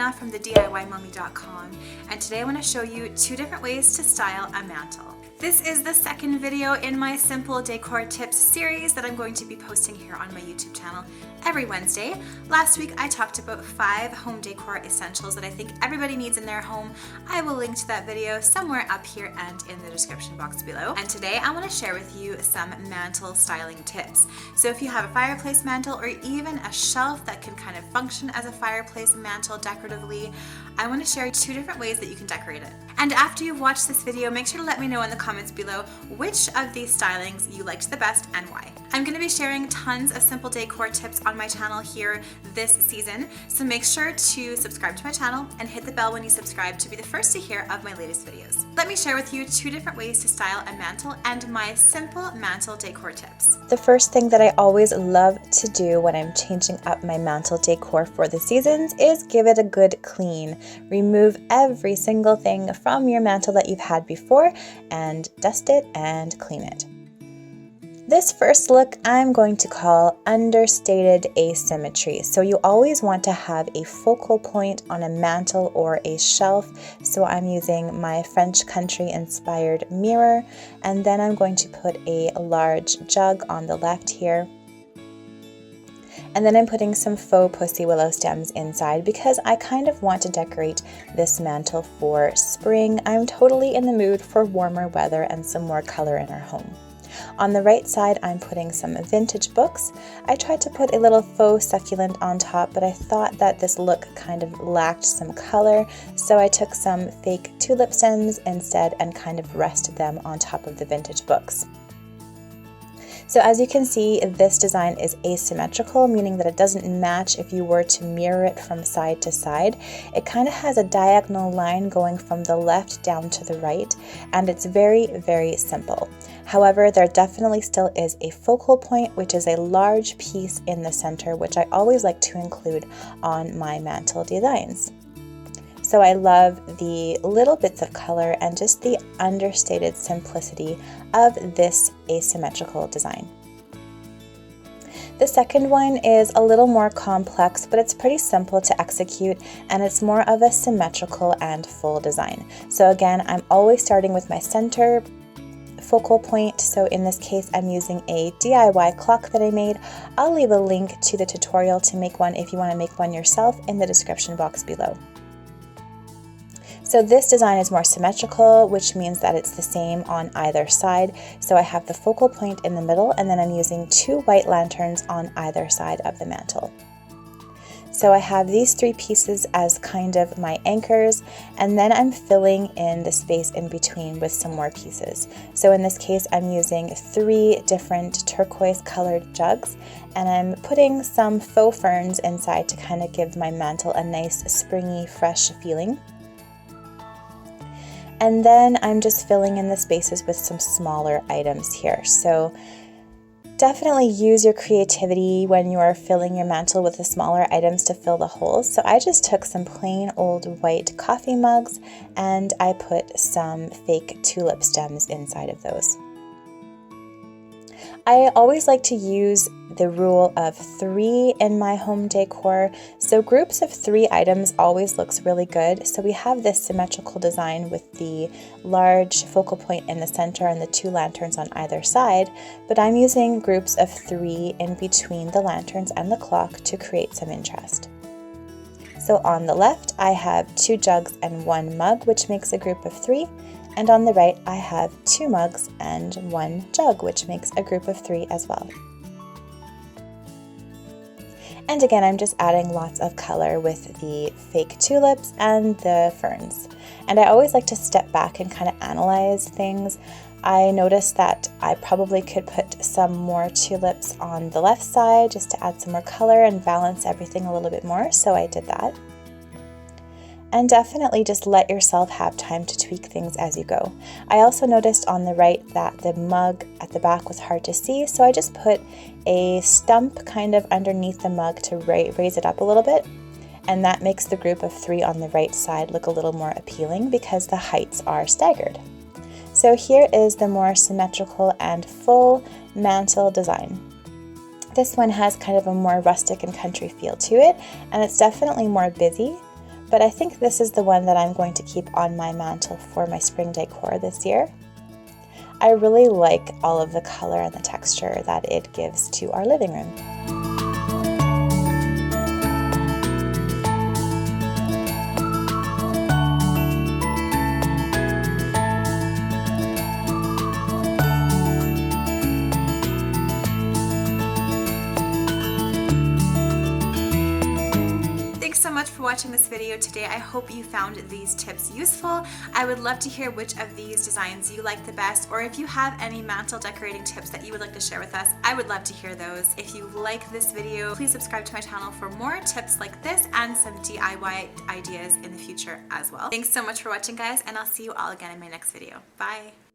Nina from the DIYmummy.com, and today I want to show you 2 different ways to style a mantle. This is the second video in my Simple Decor Tips series that I'm going to be posting here on my YouTube channel every Wednesday. Last week I talked about 5 home decor essentials that I think everybody needs in their home. I will link to that video somewhere up here and in the description box below. And today I want to share with you some mantle styling tips. So if you have a fireplace mantle or even a shelf that can kind of function as a fireplace mantle decoratively, I want to share 2 different ways that you can decorate it. And after you've watched this video, make sure to let me know in the comments below which of these stylings you liked the best and why. I'm going to be sharing tons of simple decor tips on my channel here this season, so make sure to subscribe to my channel and hit the bell when you subscribe to be the first to hear of my latest videos. Let me share with you 2 different ways to style a mantle and my simple mantle decor tips. The first thing that I always love to do when I'm changing up my mantle decor for the seasons is give it a good clean. Remove every single thing from your mantle that you've had before and dust it and clean it. This first look I'm going to call understated asymmetry. So you always want to have a focal point on a mantle or a shelf. So I'm using my French country inspired mirror, and then I'm going to put a large jug on the left here. And then I'm putting some faux pussy willow stems inside because I kind of want to decorate this mantle for spring. I'm totally in the mood for warmer weather and some more color in our home. On the right side, I'm putting some vintage books. I tried to put a little faux succulent on top, but I thought that this look kind of lacked some color, so I took some fake tulip stems instead and kind of rested them on top of the vintage books. So as you can see, this design is asymmetrical, meaning that it doesn't match if you were to mirror it from side to side. It kind of has a diagonal line going from the left down to the right, and it's very, very simple. However, there definitely still is a focal point, which is a large piece in the center, which I always like to include on my mantle designs. So I love the little bits of color and just the understated simplicity of this asymmetrical design. The second one is a little more complex, but it's pretty simple to execute, and it's more of a symmetrical and full design. So again, I'm always starting with my center focal point. So in this case, I'm using a DIY clock that I made. I'll leave a link to the tutorial to make one if you want to make one yourself in the description box below. So this design is more symmetrical, which means that it's the same on either side. So I have the focal point in the middle, and then I'm using 2 white lanterns on either side of the mantle. So I have these 3 pieces as kind of my anchors, and then I'm filling in the space in between with some more pieces. So in this case, I'm using 3 different turquoise colored jugs, and I'm putting some faux ferns inside to kind of give my mantle a nice springy, fresh feeling. And then I'm just filling in the spaces with some smaller items here. So definitely use your creativity when you are filling your mantle with the smaller items to fill the holes. So I just took some plain old white coffee mugs and I put some fake tulip stems inside of those. I always like to use the rule of 3 in my home decor. So groups of 3 items always looks really good. So we have this symmetrical design with the large focal point in the center and the 2 lanterns on either side, but I'm using groups of 3 in between the lanterns and the clock to create some interest. So on the left, I have 2 jugs and 1 mug, which makes a group of 3. And on the right, I have 2 mugs and 1 jug, which makes a group of 3 as well. And again, I'm just adding lots of color with the fake tulips and the ferns. And I always like to step back and kind of analyze things. I noticed that I probably could put some more tulips on the left side just to add some more color and balance everything a little bit more, so I did that. And definitely just let yourself have time to tweak things as you go. I also noticed on the right that the mug at the back was hard to see, so I just put a stump kind of underneath the mug to raise it up a little bit, and that makes the group of 3 on the right side look a little more appealing because the heights are staggered. So here is the more symmetrical and full mantle design. This one has kind of a more rustic and country feel to it, and it's definitely more busy, but I think this is the one that I'm going to keep on my mantle for my spring decor this year. I really like all of the color and the texture that it gives to our living room. Thanks so much for watching this video today. I hope you found these tips useful. I would love to hear which of these designs you like the best, or if you have any mantle decorating tips that you would like to share with us, I would love to hear those. If you like this video, please subscribe to my channel for more tips like this and some DIY ideas in the future as well. Thanks so much for watching, guys, and I'll see you all again in my next video. Bye!